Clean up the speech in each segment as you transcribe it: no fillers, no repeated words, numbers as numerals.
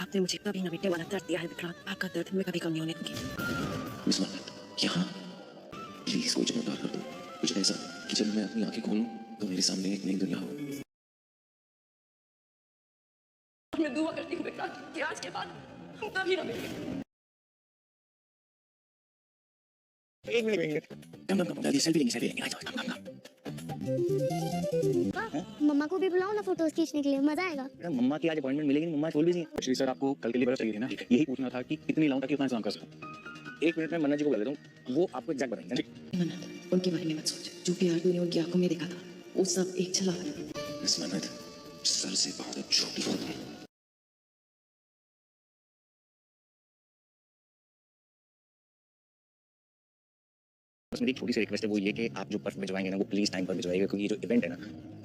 आपने मुझे कभी न मिटने वाला दर्द दिया है विक्रांत, आपका दर्द मैं कभी कम नहीं होने दूंगी। मिस मन्नत, यहाँ प्लीज कोई चमत्कार कर दो, कुछ ऐसा कि जब मैं अपनी आंखें खोलूं तो मेरे सामने एक नई दुनिया हो। मैं दुआ करती हूँ विक्रांत कि आज के बाद हम कभी न मिलेंगे। एक मिनट कम जल्दी सेल्फी लेंगे आ जाओ कम। मम्मा को भी बुलाओ ना फोटोज खींचने के लिए, मजा आएगा। मम्मा की आज अपॉइंटमेंट मिलेगी नहीं, मम्मा फुल बिजी हैं। एक्चुअली सर आपको कल के लिए बर्फ चाहिए थी ना, यही पूछना था कि कितनी लाऊं ताकि उतना इंतजाम कर सकूं। 1 मिनट में मन्नत जी को बुला लेता हूँ, वो आपको एग्जैक्ट बताएंगे। मन्नत, उनके बारे में मत सोच। जो प्यार तूने उनकी आंखों में देखा था वो सब एक छलावा था। मिस मन्नत, सर से बहुत छोटी हो गई। बस मेरी छोटी सी रिक्वेस्ट है, वो ये कि आप जो बर्फ भिजवाएंगे ना वो प्लीज टाइम पर भिजवाइएगा, क्योंकि ये जो इवेंट है ना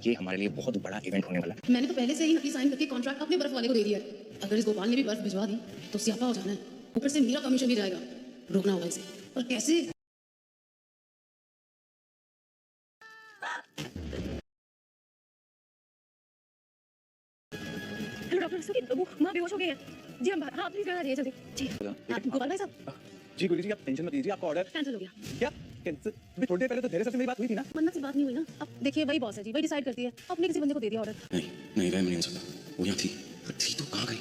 ये हमारे लिए बहुत बड़ा इवेंट होने वाला है। मैंने तो पहले से ही नकली साइन करके कॉन्ट्रैक्ट अपने बर्फ वाले को दे दिया है। अगर इस गोपाल ने भी बर्फ भिजवा दी तो सियापा हो जाना है, ऊपर से मेरा कमीशन भी जाएगा। रोकना होगा इसे, पर कैसे? हेलो डॉक्टर, सुनिए, वो माँ बेहोश हो गई है। जी हम हाँ प्लीज करा दीजिए जल्दी। जी आप गोपाल भाई साहब जी गुरु जी, आप टेंशन मत लीजिए, आपका ऑर्डर कैंसिल हो गया। क्या कैंसिल? अभी थोड़ी देर पहले तो धैर्य सर से मेरी बात हुई थी ना। मन्नत से बात नहीं हुई ना। अब देखिए वही बॉस है जी, वही डिसाइड करती है। अपने किसी बंदे को दे दिया ऑर्डर। नहीं वह नहीं हो सकता, वो यहाँ थी पर थी तो कहाँ गई।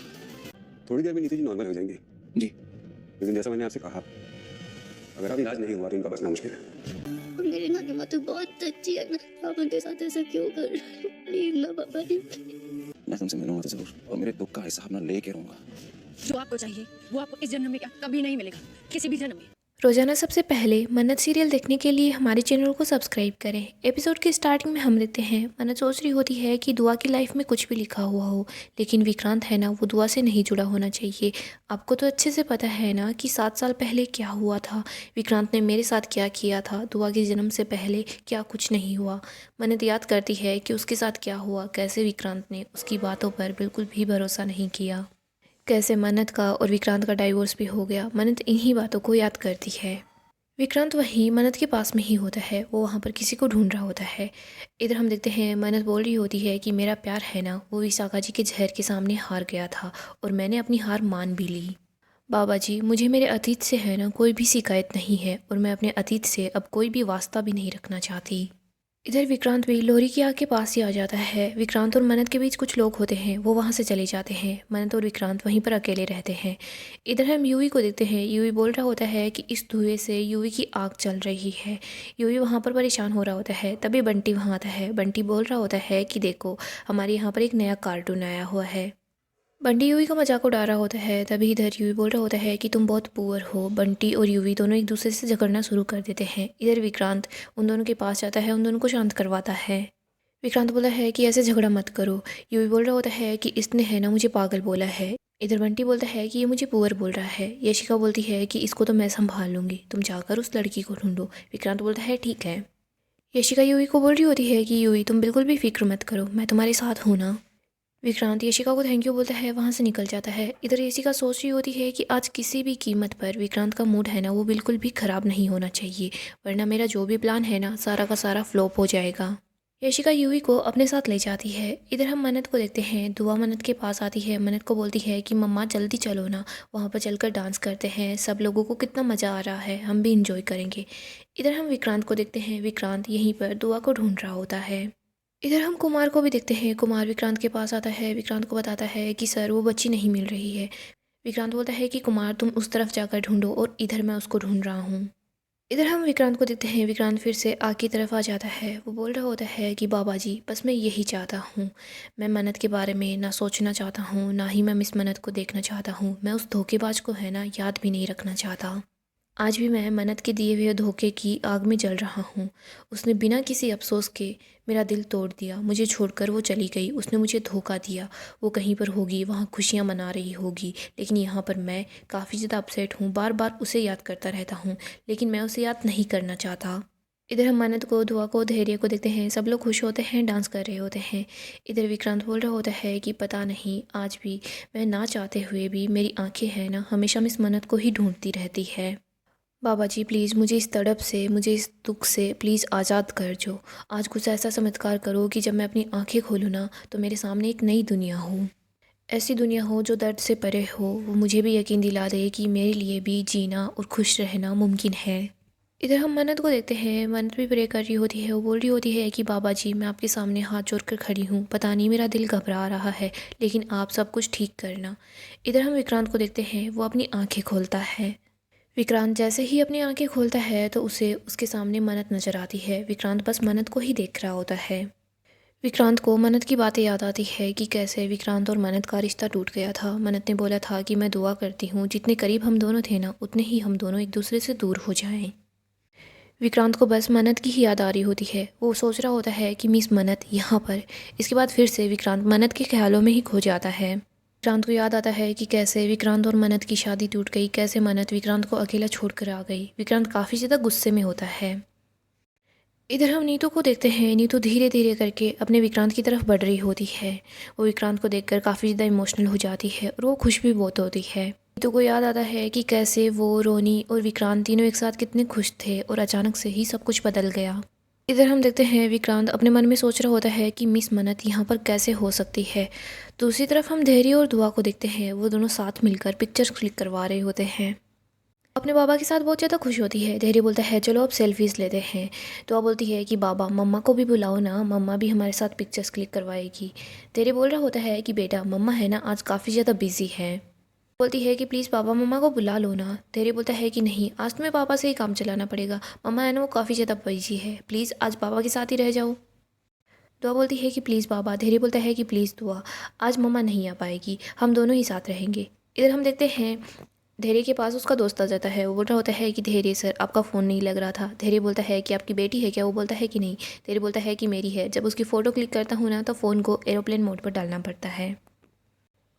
थोड़ी देर में नीति जी नॉर्मल हो जाएंगी, जी लेकिन जैसा मैंने आपसे कहा अगर अब इलाज नहीं हुआ तो इनका बचना मुश्किल है। मेरी नानी माँ तो बहुत अच्छी है ना, आप उनके साथ ऐसा क्यों कर रहे हो? प्लीज ना पापा जी। मैं तुमसे मिलूंगा तो जरूर, और मेरे दुख का हिसाब ना लेके रहूंगा। जो आपको चाहिए वो आपको इस जन्म में क्या कभी नहीं मिलेगा, किसी भी जन्म में। रोजाना सबसे पहले मन्नत सीरियल देखने के लिए हमारे चैनल को सब्सक्राइब करें। एपिसोड के स्टार्टिंग में हम देखते हैं मन्नत सोच रही होती है कि दुआ की लाइफ में कुछ भी लिखा हुआ हो, लेकिन विक्रांत है ना वो दुआ से नहीं जुड़ा होना चाहिए। आपको तो अच्छे से पता है ना कि 7 साल पहले क्या हुआ था, विक्रांत ने मेरे साथ क्या किया था, दुआ के जन्म से पहले क्या कुछ नहीं हुआ। मन्नत याद करती है कि उसके साथ क्या हुआ, कैसे विक्रांत ने उसकी बातों पर बिल्कुल भी भरोसा नहीं किया, कैसे मन्नत का और विक्रांत का डाइवोर्स भी हो गया। मन्नत इन्हीं बातों को याद करती है। विक्रांत वहीं मन्नत के पास में ही होता है, वो वहाँ पर किसी को ढूंढ रहा होता है। इधर हम देखते हैं मन्नत बोल रही होती है कि मेरा प्यार है ना वो विशाखा जी के जहर के सामने हार गया था और मैंने अपनी हार मान भी ली। बाबा जी मुझे मेरे अतीत से है ना कोई भी शिकायत नहीं है और मैं अपने अतीत से अब कोई भी वास्ता भी नहीं रखना चाहती। इधर विक्रांत भी लोरी की आग के पास ही आ जाता है। विक्रांत और मन्नत के बीच कुछ लोग होते हैं, वो वहाँ से चले जाते हैं। मन्नत और विक्रांत वहीं पर अकेले रहते हैं। इधर हम यूवी को देखते हैं। यूवी बोल रहा होता है कि इस धुएं से यूवी की आग चल रही है। यूवी वहाँ पर परेशान हो रहा होता है। तभी बंटी वहाँ आता है। बंटी बोल रहा होता है कि देखो हमारे यहाँ पर एक नया कार्टून आया हुआ है। बंटी यूवी का मजाक उड़ा रहा होता है। तभी इधर यूवी बोल रहा होता है कि तुम बहुत पुअर हो। बंटी और यूवी दोनों एक दूसरे से झगड़ना शुरू कर देते हैं। इधर विक्रांत उन दोनों के पास जाता है, उन दोनों को शांत करवाता है। विक्रांत बोला है कि ऐसे झगड़ा मत करो। यूवी बोल रहा होता है कि इसने है ना मुझे पागल बोला है। इधर बंटी बोलता है कि ये मुझे पुअर बोल रहा है। यशिका बोलती है कि इसको तो मैं संभाल लूंगी, तुम जाकर उस लड़की को ढूंढो। विक्रांत बोलता है ठीक है। यशिका यूवी को बोल रही होती है कि यूवी तुम बिल्कुल भी फिक्र मत करो, मैं तुम्हारे साथ हूँ ना। विक्रांत यशिका को थैंक यू बोलता है, वहाँ से निकल जाता है। इधर यशिका सोच रही होती है कि आज किसी भी कीमत पर विक्रांत का मूड है ना वो बिल्कुल भी ख़राब नहीं होना चाहिए, वरना मेरा जो भी प्लान है ना सारा का सारा फ्लॉप हो जाएगा। यशिका यूवी को अपने साथ ले जाती है। इधर हम मन्नत को देखते हैं। दुआ मन्नत के पास आती है। मन्नत को बोलती है कि मम्मा जल्दी चलो ना, वहाँ पर चलकर डांस करते हैं, सब लोगों को कितना मज़ा आ रहा है, हम भी इंजॉय करेंगे। इधर हम विक्रांत को देखते हैं। विक्रांत यहीं पर दुआ को ढूंढ रहा होता है। इधर हम कुमार को भी देखते हैं। कुमार विक्रांत के पास आता है। विक्रांत को बताता है कि सर वो बच्ची नहीं मिल रही है। विक्रांत बोलता है कि कुमार तुम उस तरफ जाकर ढूंढो और इधर मैं उसको ढूंढ रहा हूँ। इधर हम विक्रांत को देखते हैं। विक्रांत फिर से आग की तरफ आ जाता है। वो बोल रहा होता है कि बाबा जी बस मैं यही चाहता हूँ, मैं मन्नत के बारे में ना सोचना चाहता हूँ, ना ही मैं मिस मन्नत को देखना चाहता हूँ, मैं उस धोखेबाज को है ना याद भी नहीं रखना चाहता। आज भी मैं मन्नत के दिए हुए धोखे की आग में जल रहा हूँ। उसने बिना किसी अफसोस के मेरा दिल तोड़ दिया, मुझे छोड़कर वो चली गई, उसने मुझे धोखा दिया। वो कहीं पर होगी, वहाँ खुशियाँ मना रही होगी, लेकिन यहाँ पर मैं काफ़ी ज़्यादा अपसेट हूँ। बार बार उसे याद करता रहता हूँ, लेकिन मैं उसे याद नहीं करना चाहता। इधर हम मन्नत को, दुआ को, धैर्य को देखते हैं। सब लोग खुश होते हैं, डांस कर रहे होते हैं। इधर विक्रांत बोल रहा होता है कि पता नहीं आज भी मैं ना चाहते हुए भी मेरी आंखें हैं ना हमेशा मिस मन्नत को ही ढूंढती रहती है। बाबा जी प्लीज़ मुझे इस तड़प से, मुझे इस दुख से प्लीज़ आज़ाद कर जो। आज कुछ ऐसा चमत्कार करो कि जब मैं अपनी आंखें खोलूँ ना तो मेरे सामने एक नई दुनिया हो। ऐसी दुनिया हो जो दर्द से परे हो, वो मुझे भी यकीन दिला दे कि मेरे लिए भी जीना और खुश रहना मुमकिन है। इधर हम मन्नत को देखते हैं। मन्नत भी प्रे कर रही होती है। वो बोल रही होती है कि बाबा जी, मैं आपके सामने हाथ जोड़कर खड़ी हूँ। पता नहीं मेरा दिल घबरा रहा है, लेकिन आप सब कुछ ठीक करना। इधर हम विक्रांत को देखते हैं। वो अपनी आंखें खोलता है। विक्रांत जैसे ही अपनी आंखें खोलता है तो उसे उसके सामने मन्नत नज़र आती है। विक्रांत बस मन्नत को ही देख रहा होता है। विक्रांत को मन्नत की बातें याद आती है कि कैसे विक्रांत और मन्नत का रिश्ता टूट गया था। मन्नत ने बोला था कि मैं दुआ करती हूँ जितने करीब हम दोनों थे ना, उतने ही हम दोनों एक दूसरे से दूर हो जाएं। विक्रांत को बस मन्नत की ही याद आ रही होती है। वो सोच रहा होता है कि मिस मन्नत यहाँ पर। इसके बाद फिर से विक्रांत मन्नत के ख्यालों में ही खो जाता है। विक्रांत को याद आता है कि कैसे विक्रांत और मन्नत की शादी टूट गई, कैसे मन्नत विक्रांत को अकेला छोड़कर आ गई। विक्रांत काफ़ी ज़्यादा गुस्से में होता है। इधर हम नीतू को देखते हैं। नीतू धीरे धीरे करके अपने विक्रांत की तरफ बढ़ रही होती है। वो विक्रांत को देखकर काफ़ी ज़्यादा इमोशनल हो जाती है और वो खुश भी बहुत होती है। नीतू को याद आता है कि कैसे वो, रोनी और विक्रांत तीनों एक साथ कितने खुश थे और अचानक से ही सब कुछ बदल गया। इधर हम देखते हैं विक्रांत अपने मन में सोच रहा होता है कि मिस मन्नत यहाँ पर कैसे हो सकती है। दूसरी तरफ हम धैर्य और दुआ को देखते हैं। वो दोनों साथ मिलकर पिक्चर्स क्लिक करवा रहे होते हैं। अपने बाबा के साथ बहुत ज़्यादा खुश होती है। धैर्य बोलता है चलो अब सेल्फीज़ लेते हैं। दुआ बोलती है कि बाबा मम्मा को भी बुलाओ ना, मम्मा भी हमारे साथ पिक्चर्स क्लिक करवाएगी। धैर्य बोल रहा होता है कि बेटा मम्मा है ना आज काफ़ी ज़्यादा बिजी है। बोलती है कि प्लीज़ पापा मम्मा को बुला लो ना। धैर्य बोलता है कि नहीं, आज तुम्हें पापा से ही काम चलाना पड़ेगा। मम्मा है ना वो काफ़ी ज़्यादा बिजी है, प्लीज़ आज पापा के साथ ही रह जाओ। दुआ बोलती है कि प्लीज़ पापा। धैर्य बोलता है कि प्लीज़ दुआ, आज मम्मा नहीं आ पाएगी, हम दोनों ही साथ रहेंगे। इधर हम देखते हैं धैर्य के पास उसका दोस्त आ जाता है। वो बोल रहा होता है कि धैर्य सर आपका फ़ोन नहीं लग रहा था। धैर्य बोलता है कि आपकी बेटी है क्या? वो बोलता है कि नहीं। धैर्य बोलता है कि मेरी है। जब उसकी फ़ोटो क्लिक करता हूँ ना तो फ़ोन को एरोप्लेन मोड पर डालना पड़ता है।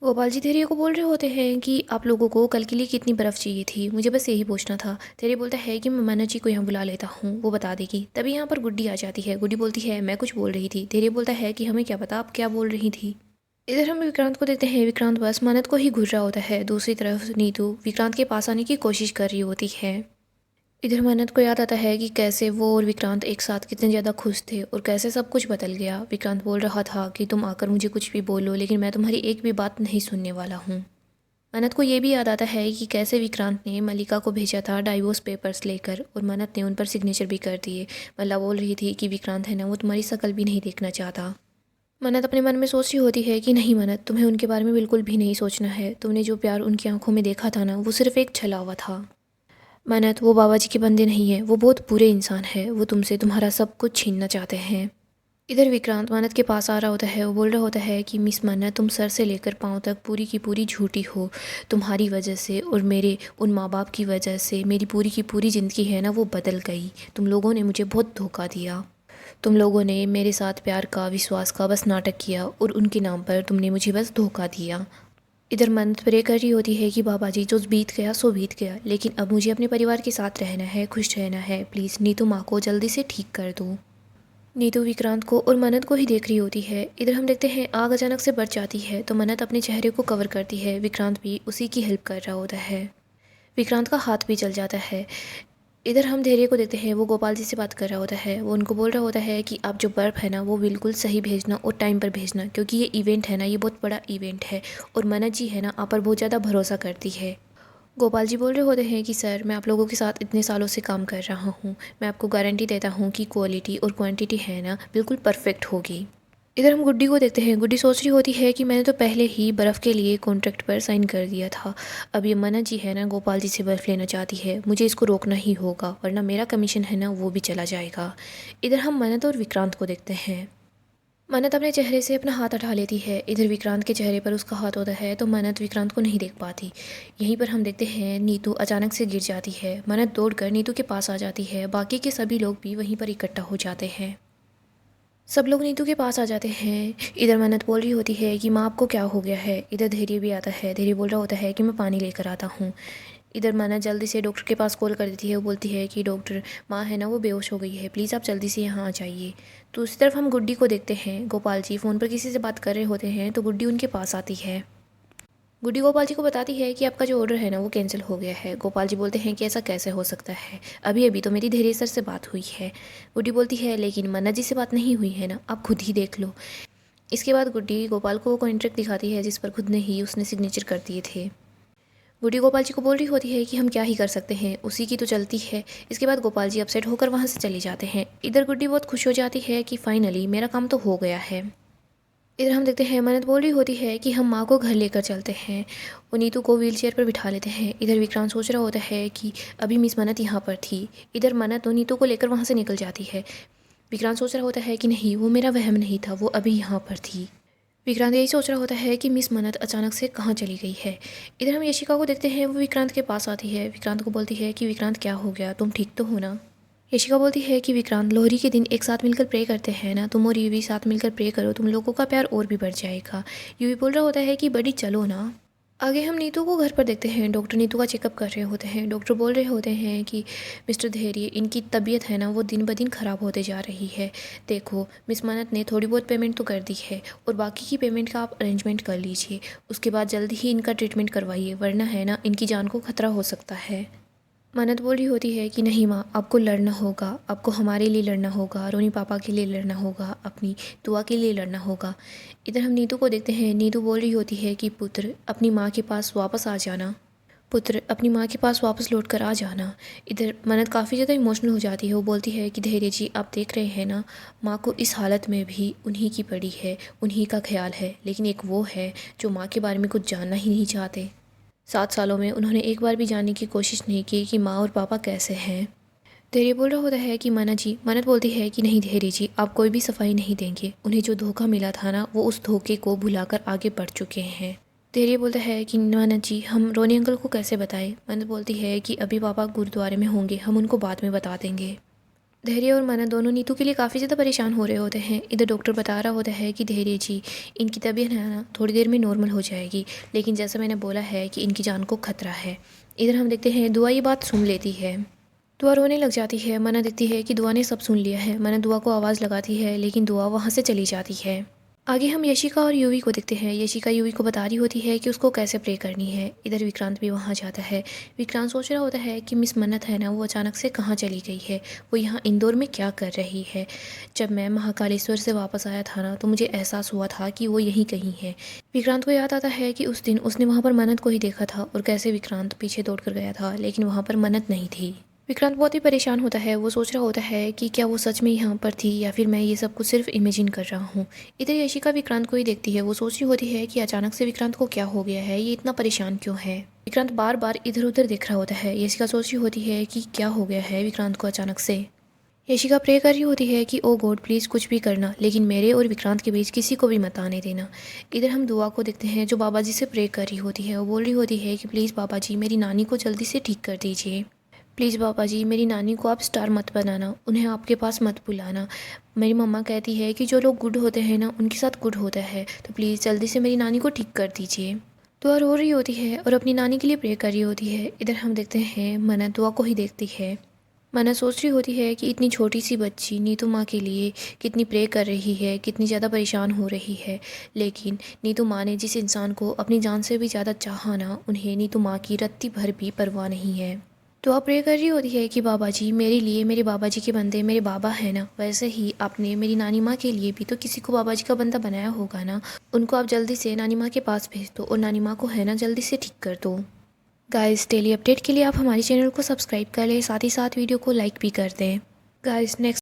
गोपाल जी धैर्य को बोल रहे होते हैं कि आप लोगों को कल के लिए कितनी बर्फ़ चाहिए थी, मुझे बस यही पूछना था। धैर्य बोलता है कि मैं मन्नत जी को यहाँ बुला लेता हूँ, वो बता देगी। तभी यहाँ पर गुड्डी आ जाती है। गुड्डी बोलती है मैं कुछ बोल रही थी। धैर्य बोलता है कि हमें क्या पता आप क्या बोल रही थी। इधर हम विक्रांत को देखते हैं। विक्रांत बस मन्नत को ही घूर रहा होता है। दूसरी तरफ नीतू विक्रांत के पास आने की कोशिश कर रही होती है। इधर मन्नत को याद आता है कि कैसे वो और विक्रांत एक साथ कितने ज़्यादा खुश थे और कैसे सब कुछ बदल गया। विक्रांत बोल रहा था कि तुम आकर मुझे कुछ भी बोलो, लेकिन मैं तुम्हारी एक भी बात नहीं सुनने वाला हूँ। मन्नत को ये भी याद आता है कि कैसे विक्रांत ने मल्लिका को भेजा था डाइवोर्स पेपर्स लेकर और मन्नत ने उन पर सिग्नेचर भी कर दिए। मल्ला बोल रही थी कि विक्रांत है ना वो तुम्हारी शकल भी नहीं देखना चाहता। मन्नत अपने मन में सोच रही होती है कि नहीं मन्नत, तुम्हें उनके बारे में बिल्कुल भी नहीं सोचना है। तुमने जो प्यार उनकी आंखों में देखा था ना वो सिर्फ एक छलावा था। मन्नत वो बाबा जी के बंदे नहीं है, वो बहुत बुरे इंसान है। वो तुमसे तुम्हारा सब कुछ छीनना चाहते हैं। इधर विक्रांत मन्नत के पास आ रहा होता है। वो बोल रहा होता है कि मिस मन्नत तुम सर से लेकर पाँव तक पूरी की पूरी झूठी हो। तुम्हारी वजह से और मेरे उन माँ बाप की वजह से मेरी पूरी की पूरी ज़िंदगी है ना वो बदल गई। तुम लोगों ने मुझे बहुत धोखा दिया। तुम लोगों ने मेरे साथ प्यार का, विश्वास का बस नाटक किया और उनके नाम पर तुमने मुझे बस धोखा दिया। इधर मन्नत प्रे कर रही होती है कि बाबा जी जो बीत गया सो बीत गया, लेकिन अब मुझे अपने परिवार के साथ रहना है, खुश रहना है। प्लीज़ नीतू माँ को जल्दी से ठीक कर दो। नीतू विक्रांत को और मन्नत को ही देख रही होती है। इधर हम देखते हैं आग अचानक से बढ़ जाती है तो मन्नत अपने चेहरे को कवर करती है। विक्रांत भी उसी की हेल्प कर रहा होता है। विक्रांत का हाथ भी जल जाता है। इधर हम धैर्य को देखते हैं। वो गोपाल जी से बात कर रहा होता है। वो उनको बोल रहा होता है कि आप जो बर्फ़ है ना वो बिल्कुल सही भेजना और टाइम पर भेजना, क्योंकि ये इवेंट है ना ये बहुत बड़ा इवेंट है और मन्नत जी है ना आप पर बहुत ज़्यादा भरोसा करती है। गोपाल जी बोल रहे होते हैं कि सर मैं आप लोगों के साथ इतने सालों से काम कर रहा हूँ, मैं आपको गारंटी देता हूँ कि क्वालिटी और क्वांटिटी है ना बिल्कुल परफेक्ट होगी। इधर हम गुड्डी को देखते हैं। गुड्डी सोच रही होती है कि मैंने तो पहले ही बर्फ़ के लिए कॉन्ट्रैक्ट पर साइन कर दिया था। अब ये मन्नत जी है ना गोपाल जी से बर्फ़ लेना चाहती है, मुझे इसको रोकना ही होगा वरना मेरा कमीशन है ना वो भी चला जाएगा। इधर हम मन्नत और विक्रांत को देखते हैं। मन्नत अपने चेहरे से अपना हाथ हटा लेती है। इधर विक्रांत के चेहरे पर उसका हाथ होता है तो मन्नत विक्रांत को नहीं देख पाती। यहीं पर हम देखते हैं नीतू अचानक से गिर जाती है। मन्नत दौड़कर नीतू के पास आ जाती है। बाकी के सभी लोग भी वहीं पर इकट्ठा हो जाते हैं। सब लोग नीतू के पास आ जाते हैं। इधर मन्नत बोल रही होती है कि माँ आपको क्या हो गया है। इधर धैर्य भी आता है। धैर्य बोल रहा होता है कि मैं पानी लेकर आता हूँ। इधर मन्नत जल्दी से डॉक्टर के पास कॉल कर देती है। वो बोलती है कि डॉक्टर माँ है ना वो बेहोश हो गई है, प्लीज़ आप जल्दी से यहाँ आ जाइए। तो उसी तरफ हम गुड्डी को देखते हैं। गोपाल जी फ़ोन पर किसी से बात कर रहे होते हैं तो गुड्डी उनके पास आती है। गुड्डी गोपाल जी को बताती है कि आपका जो ऑर्डर है ना वो कैंसिल हो गया है। गोपाल जी बोलते हैं कि ऐसा कैसे हो सकता है, अभी अभी तो मेरी धैर्य सर से बात हुई है। गुड्डी बोलती है लेकिन मन्नत जी से बात नहीं हुई है ना, आप खुद ही देख लो। इसके बाद गुड्डी गोपाल को वो कॉन्ट्रैक्ट दिखाती है जिस पर खुद ने ही उसने सिग्नेचर कर दिए थे। गुड्डी गोपाल जी को बोल रही होती है कि हम क्या ही कर सकते हैं, उसी की तो चलती है। इसके बाद गोपाल जी अपसेट होकर वहाँ से चले जाते हैं। इधर गुड्डी बहुत खुश हो जाती है कि फाइनली मेरा काम तो हो गया है। इधर हम देखते हैं मन्नत बोल रही होती है कि हम माँ को घर लेकर चलते हैं और नीतू को व्हीलचेयर पर बिठा लेते हैं। इधर विक्रांत सोच रहा होता है कि अभी मिस मन्नत यहाँ पर थी। इधर मन्नत तो नीतू को लेकर वहाँ से निकल जाती है। विक्रांत सोच रहा होता है कि नहीं, वो मेरा वहम नहीं था, वो अभी यहाँ पर थी। विक्रांत यही सोच रहा होता है कि मिस मन्नत अचानक से कहाँ चली गई है। इधर हम यशिका को देखते हैं, वो विक्रांत के पास आती है। विक्रांत को बोलती है कि विक्रांत क्या हो गया, तुम ठीक तो हो ना। यशिका बोलती है कि विक्रांत, लोहरी के दिन एक साथ मिलकर प्रे करते हैं ना, तुम और यूवी साथ मिलकर प्रे करो, तुम लोगों का प्यार और भी बढ़ जाएगा। यूवी बोल रहा होता है कि बड़ी चलो ना। आगे हम नीतू को घर पर देखते हैं। डॉक्टर नीतू का चेकअप कर रहे होते हैं। डॉक्टर बोल रहे होते हैं कि मिस्टर धैर्य, इनकी तबीयत है ना वो दिन ब दिन ख़राब होते जा रही है। देखो मिस मन्नत ने थोड़ी बहुत पेमेंट तो कर दी है और बाकी की पेमेंट का आप अरेंजमेंट कर लीजिए। उसके बाद जल्दी ही इनका ट्रीटमेंट करवाइए, वरना है ना इनकी जान को खतरा हो सकता है। मन्नत बोल रही होती है कि नहीं माँ, आपको लड़ना होगा, आपको हमारे लिए लड़ना होगा, रोनी पापा के लिए लड़ना होगा, अपनी दुआ के लिए लड़ना होगा। इधर हम नीतू को देखते हैं। नीतू बोल रही होती है कि पुत्र अपनी माँ के पास वापस आ जाना, पुत्र अपनी माँ के पास वापस लौट कर आ जाना। इधर मन्नत काफ़ी ज़्यादा इमोशनल हो जाती है। वो बोलती है कि धैर्य जी, आप देख रहे हैं ना, माँ को इस हालत में भी उन्हीं की पड़ी है, उन्हीं का ख्याल है, लेकिन एक वो है जो माँ के बारे में कुछ जानना ही नहीं चाहते। 7 सालों में उन्होंने एक बार भी जानने की कोशिश नहीं की कि माँ और पापा कैसे हैं। धैर्य बोल रहा होता है कि मन्नत जी, मन्नत बोलती है कि नहीं धैर्य जी, आप कोई भी सफाई नहीं देंगे, उन्हें जो धोखा मिला था ना वो उस धोखे को भुलाकर आगे बढ़ चुके हैं। धैर्य बोलता है कि मन्नत जी, हम रोनी अंकल को कैसे बताएं। मन्नत बोलती है कि अभी पापा गुरुद्वारे में होंगे, हम उनको बाद में बता देंगे। धैर्य और मन्नत दोनों नीतू के लिए काफ़ी ज़्यादा परेशान हो रहे होते हैं। इधर डॉक्टर बता रहा होता है कि धैर्य जी, इनकी तबीयत है ना थोड़ी देर में नॉर्मल हो जाएगी, लेकिन जैसा मैंने बोला है कि इनकी जान को खतरा है। इधर हम देखते हैं दुआ ये बात सुन लेती है। दुआ रोने लग जाती है। मन्नत देखती है कि दुआ ने सब सुन लिया है। मन्नत दुआ को आवाज़ लगाती है, लेकिन दुआ वहाँ से चली जाती है। आगे हम यशिका और यूवी को देखते हैं। यशिका यूवी को बता रही होती है कि उसको कैसे प्रे करनी है। इधर विक्रांत भी वहाँ जाता है। विक्रांत सोच रहा होता है कि मिस मन्नत है ना वो अचानक से कहाँ चली गई है, वो यहाँ इंदौर में क्या कर रही है। जब मैं महाकालेश्वर से वापस आया था ना तो मुझे एहसास हुआ था कि वो यहीं कहीं है। विक्रांत को याद आता है कि उस दिन उसने वहाँ पर मन्नत को ही देखा था और कैसे विक्रांत पीछे दौड़ कर गया था, लेकिन वहाँ पर मन्नत नहीं थी। विक्रांत बहुत ही परेशान होता है। वो सोच रहा होता है कि क्या वो सच में यहाँ पर थी या फिर मैं ये सब कुछ सिर्फ इमेजिन कर रहा हूँ। इधर यशिका विक्रांत को ही देखती है। वो सोच रही होती है कि अचानक से विक्रांत को क्या हो गया है, ये इतना परेशान क्यों है। विक्रांत बार बार इधर उधर देख रहा होता है। यशिका सोच रही होती है कि क्या हो गया है विक्रांत को अचानक से। यशिका प्रे कर रही होती है कि ओ गॉड प्लीज़ कुछ भी करना, लेकिन मेरे और विक्रांत के बीच किसी को भी मत आने देना। इधर हम दुआ को देखते हैं जो बाबा जी से प्रे कर रही होती है। वो बोल रही होती है कि प्लीज़ बाबा जी, मेरी नानी को जल्दी से ठीक कर दीजिए। प्लीज़ बाबा जी, मेरी नानी को आप स्टार मत बनाना, उन्हें आपके पास मत बुलाना। मेरी मम्मा कहती है कि जो लोग गुड होते हैं ना उनके साथ गुड होता है, तो प्लीज़ जल्दी से मेरी नानी को ठीक कर दीजिए। दुआ रो रही होती है और अपनी नानी के लिए प्रे कर रही होती है। इधर हम देखते हैं मन्नत दुआ को ही देखती है। मन्नत सोच रही होती है कि इतनी छोटी सी बच्ची नीतू माँ के लिए कितनी प्रे कर रही है, कितनी ज़्यादा परेशान हो रही है, लेकिन नीतू माँ ने जिस इंसान को अपनी जान से भी ज़्यादा चाहा ना, उन्हें नीतू माँ की रत्ती भर भी परवाह नहीं है। तो आप प्रे कर रही होती है कि बाबा जी मेरे लिए, मेरे बाबा जी के बंदे मेरे बाबा है ना, वैसे ही आपने मेरी नानी माँ के लिए भी तो किसी को बाबा जी का बंदा बनाया होगा ना, उनको आप जल्दी से नानी माँ के पास भेज दो और नानी माँ को है ना जल्दी से ठीक कर दो। गाइस, डेली अपडेट के लिए आप हमारे चैनल को सब्सक्राइब कर लें, साथ ही साथ वीडियो को लाइक भी कर दें। Guys, next